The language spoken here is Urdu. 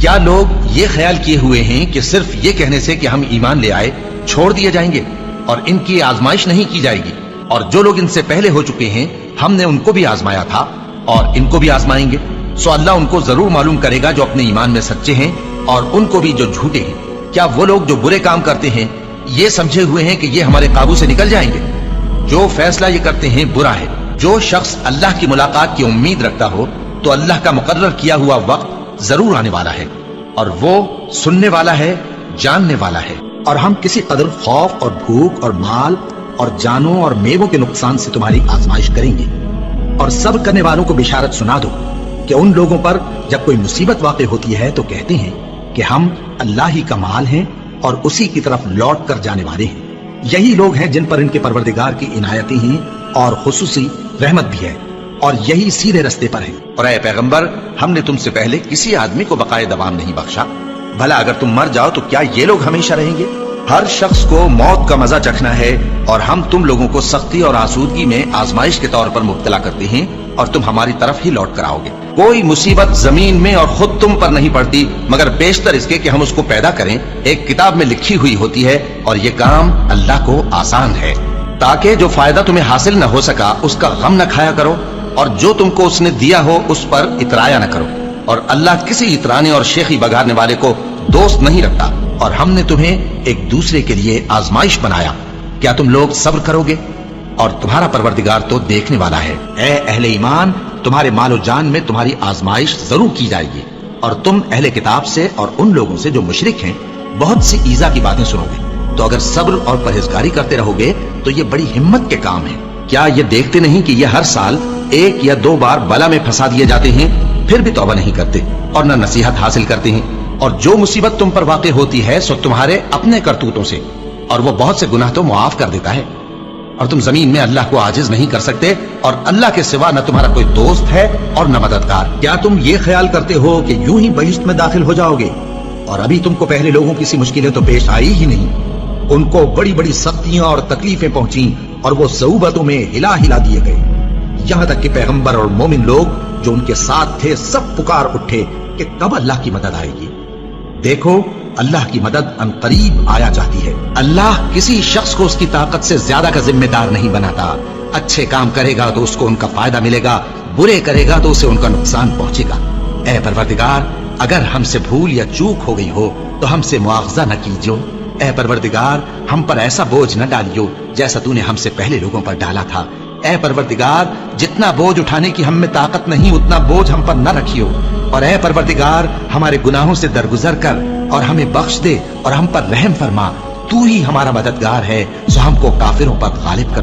کیا لوگ یہ خیال کیے ہوئے ہیں کہ صرف یہ کہنے سے کہ ہم ایمان لے آئے چھوڑ دیے جائیں گے اور ان کی آزمائش نہیں کی جائے گی؟ اور جو لوگ ان سے پہلے ہو چکے ہیں ہم نے ان کو بھی آزمایا تھا اور ان کو بھی آزمائیں گے، سو اللہ ان کو ضرور معلوم کرے گا جو اپنے ایمان میں سچے ہیں اور ان کو بھی جو جھوٹے ہیں۔ کیا وہ لوگ جو برے کام کرتے ہیں یہ سمجھے ہوئے ہیں کہ یہ ہمارے قابو سے نکل جائیں گے؟ جو فیصلہ یہ کرتے ہیں برا ہے۔ جو شخص اللہ کی ملاقات کی امید رکھتا ہو تو اللہ کا مقرر کیا ہوا وقت ضرور آنے والا ہے، اور وہ سننے والا ہے، جاننے والا ہے۔ اور ہم کسی قدر خوف اور بھوک اور مال اور جانوں اور میووں کے نقصان سے تمہاری آزمائش کریں گے، اور صبر کرنے والوں کو بشارت سنا دو کہ ان لوگوں پر جب کوئی مصیبت واقع ہوتی ہے تو کہتے ہیں کہ ہم اللہ ہی کا مال ہیں اور اسی کی طرف لوٹ کر جانے والے ہیں۔ یہی لوگ ہیں جن پر ان کے پروردگار کی عنایتیں ہیں اور خصوصی رحمت بھی ہے، اور یہی سیدھے رستے پر ہیں۔ اور اے پیغمبر، ہم نے تم سے پہلے کسی آدمی کو بقائے دوام نہیں بخشا، بھلا اگر تم مر جاؤ تو کیا یہ لوگ ہمیشہ رہیں گے؟ ہر شخص کو موت کا مزہ چکھنا ہے، اور ہم تم لوگوں کو سختی اور آسودگی میں آزمائش کے طور پر مبتلا کرتے ہیں، اور تم ہماری طرف ہی لوٹ کر آؤ گے۔ کوئی مصیبت زمین میں اور خود تم پر نہیں پڑتی مگر بیشتر اس کے کہ ہم اس کو پیدا کریں ایک کتاب میں لکھی ہوئی ہوتی ہے، اور یہ کام اللہ کو آسان ہے، تاکہ جو فائدہ تمہیں حاصل نہ ہو سکا اس کا غم نہ کھایا کرو، اور جو تم کو اس نے دیا ہو اس پر اترایا نہ کرو۔ اور اللہ کسی اترانے اور شیخی بگاڑنے والے کو دوست نہیں رکھتا۔ اور ہم نے تمہیں ایک دوسرے کے لیے آزمائش بنایا، کیا تم لوگ صبر کرو گے؟ اور تمہارا پروردگار تو دیکھنے والا ہے۔ اے اہل ایمان، تمہارے مال و جان میں تمہاری آزمائش ضرور کی جائے گی، اور تم اہل کتاب سے اور ان لوگوں سے جو مشرک ہیں بہت سی ایذا کی باتیں سنو گے، تو اگر صبر اور پرہیزگاری کرتے رہو گے تو یہ بڑی ہمت کے کام ہے۔ کیا یہ دیکھتے نہیں کہ یہ ہر سال 1 یا 2 بار بلا میں پھنسا دیے جاتے ہیں، پھر بھی توبہ نہیں کرتے اور نہ نصیحت حاصل کرتے ہیں؟ اور جو مصیبت تم پر واقع ہوتی ہے سو تمہارے اپنے کرتوتوں سے، اور وہ بہت سے گناہ تو معاف کر دیتا ہے۔ اور تم زمین میں اللہ کو عاجز نہیں کر سکتے، اور اللہ کے سوا نہ تمہارا کوئی دوست ہے اور نہ مددگار۔ کیا تم یہ خیال کرتے ہو کہ یوں ہی بہشت میں داخل ہو جاؤ گے، اور ابھی تم کو پہلے لوگوں کی سی مشکلیں تو پیش آئی ہی نہیں؟ ان کو بڑی بڑی سختیاں اور تکلیفیں پہنچیں، اور وہ صعوبتوں میں ہلا ہلا دیے گئے، یہاں تک کہ پیغمبر اور مومن لوگ جو ان کے ساتھ تھے سب پکار اٹھے کہ کب اللہ کی مدد آئے گی۔ دیکھو، اللہ کی مدد ان قریب آیا جاتی ہے۔ اللہ کسی شخص کو اس کی طاقت سے زیادہ کا ذمہ دار نہیں بناتا۔ اچھے کام کرے گا تو اس کو ان کا فائدہ ملے گا، برے کرے گا تو اسے ان کا نقصان پہنچے گا۔ اے پروردگار، اگر ہم سے بھول یا چوک ہو گئی ہو تو ہم سے مواخذہ نہ کیجو۔ اے پروردگار، ہم پر ایسا بوجھ نہ ڈالیو جیسا تو نے ہم سے پہلے لوگوں پر ڈالا تھا۔ اے پروردگار، جتنا بوجھ اٹھانے کی ہم میں طاقت نہیں اتنا بوجھ ہم پر نہ رکھیو، اور اے پروردگار، ہمارے گناہوں سے درگزر کر اور ہمیں بخش دے اور ہم پر رحم فرما۔ تو ہی ہمارا مددگار ہے، سو ہم کو کافروں پر غالب کر۔